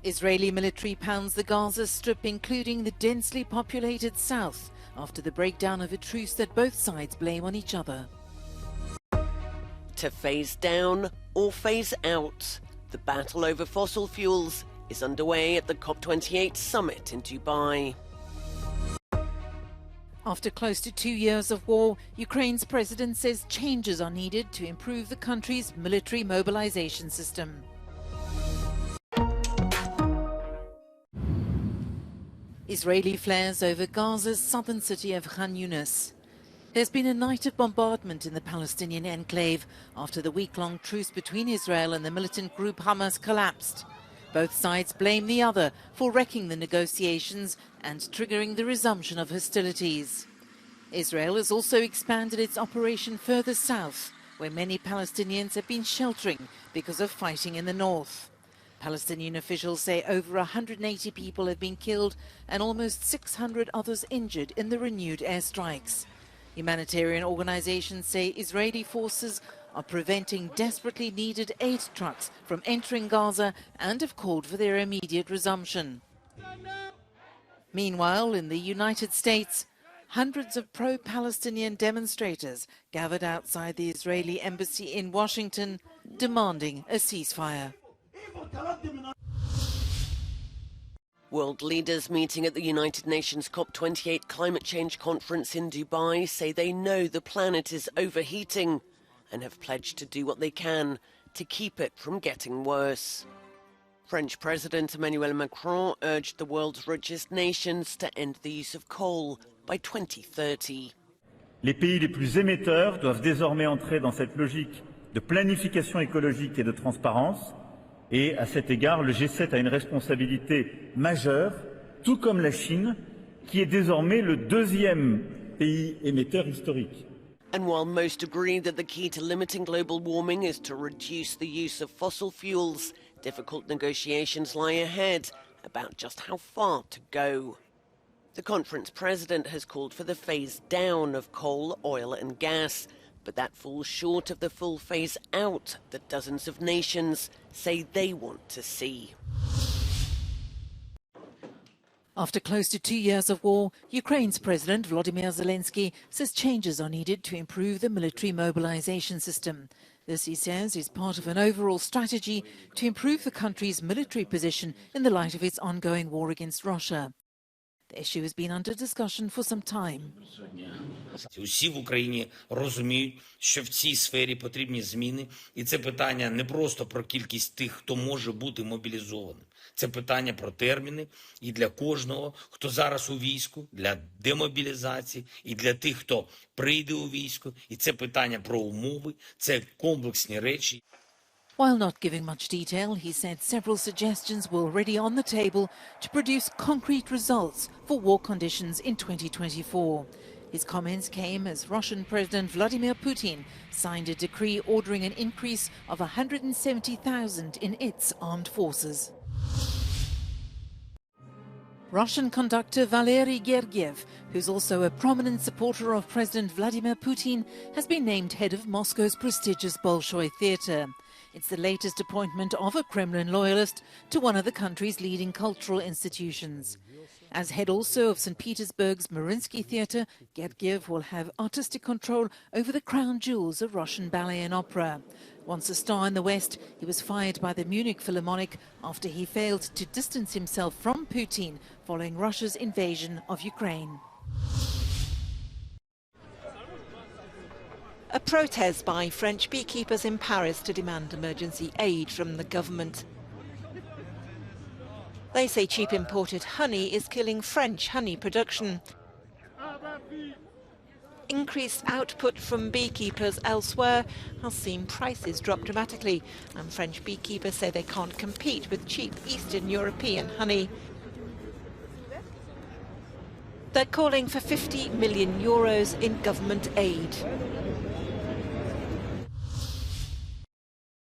Israeli military pounds the Gaza Strip, including the densely populated south, after the breakdown of a truce that both sides blame on each other. To phase down or phase out, the battle over fossil fuels is underway at the COP28 summit in Dubai. After close to 2 years of war, Ukraine's president says changes are needed to improve the country's military mobilization system. Israeli flares over Gaza's southern city of Khan Yunis. There's been a night of bombardment in the Palestinian enclave after the week-long truce between Israel and the militant group Hamas collapsed. Both sides blame the other for wrecking the negotiations and triggering the resumption of hostilities. Israel has also expanded its operation further south, where many Palestinians have been sheltering because of fighting in the north. Palestinian officials say over 180 people have been killed and almost 600 others injured in the renewed airstrikes. Humanitarian organizations say Israeli forces are preventing desperately needed aid trucks from entering Gaza and have called for their immediate resumption. Meanwhile, in the United States, hundreds of pro-Palestinian demonstrators gathered outside the Israeli embassy in Washington, demanding a ceasefire. World leaders meeting at the United Nations COP28 climate change conference in Dubai say they know the planet is overheating and have pledged to do what they can to keep it from getting worse. French President Emmanuel Macron urged the world's richest nations to end the use of coal by 2030. Les pays les plus émetteurs doivent désormais entrer dans cette logique de planification écologique et de transparence. Et à cet égard, le G7 a une responsabilité majeure, tout comme la Chine, qui est désormais le deuxième pays émetteur historique. And while most agree that the key to limiting global warming is to reduce the use of fossil fuels, difficult negotiations lie ahead about just how far to go. The conference president has called for the phase down of coal, oil and gas, but that falls short of the full phase out that dozens of nations say they want to see. After close to 2 years of war, Ukraine's President Volodymyr Zelensky says changes are needed to improve the military mobilization system. This, he says, is part of an overall strategy to improve the country's military position in the light of its ongoing war against Russia. The issue has been under discussion for some time. Усі в Україні розуміють, що в цій сфері потрібні зміни. І це питання не просто про кількість тих, хто може бути мобілізованим. Це питання про терміни і для кожного, хто зараз у війську, для демобілізації, і для тих, хто прийде у військо. І це питання про умови, це комплексні речі. While not giving much detail, he said several suggestions were already on the table to produce concrete results for war conditions in 2024. His comments came as Russian President Vladimir Putin signed a decree ordering an increase of 170,000 in its armed forces. Russian conductor Valery Gergiev, who's also a prominent supporter of President Vladimir Putin, has been named head of Moscow's prestigious Bolshoi Theatre. It's the latest appointment of a Kremlin loyalist to one of the country's leading cultural institutions. As head also of St. Petersburg's Mariinsky Theatre, Gergiev will have artistic control over the crown jewels of Russian ballet and opera. Once a star in the West, he was fired by the Munich Philharmonic after he failed to distance himself from Putin following Russia's invasion of Ukraine. A protest by French beekeepers in Paris to demand emergency aid from the government. They say cheap imported honey is killing French honey production. Increased output from beekeepers elsewhere has seen prices drop dramatically, and French beekeepers say they can't compete with cheap Eastern European honey. They're calling for €50 million in government aid.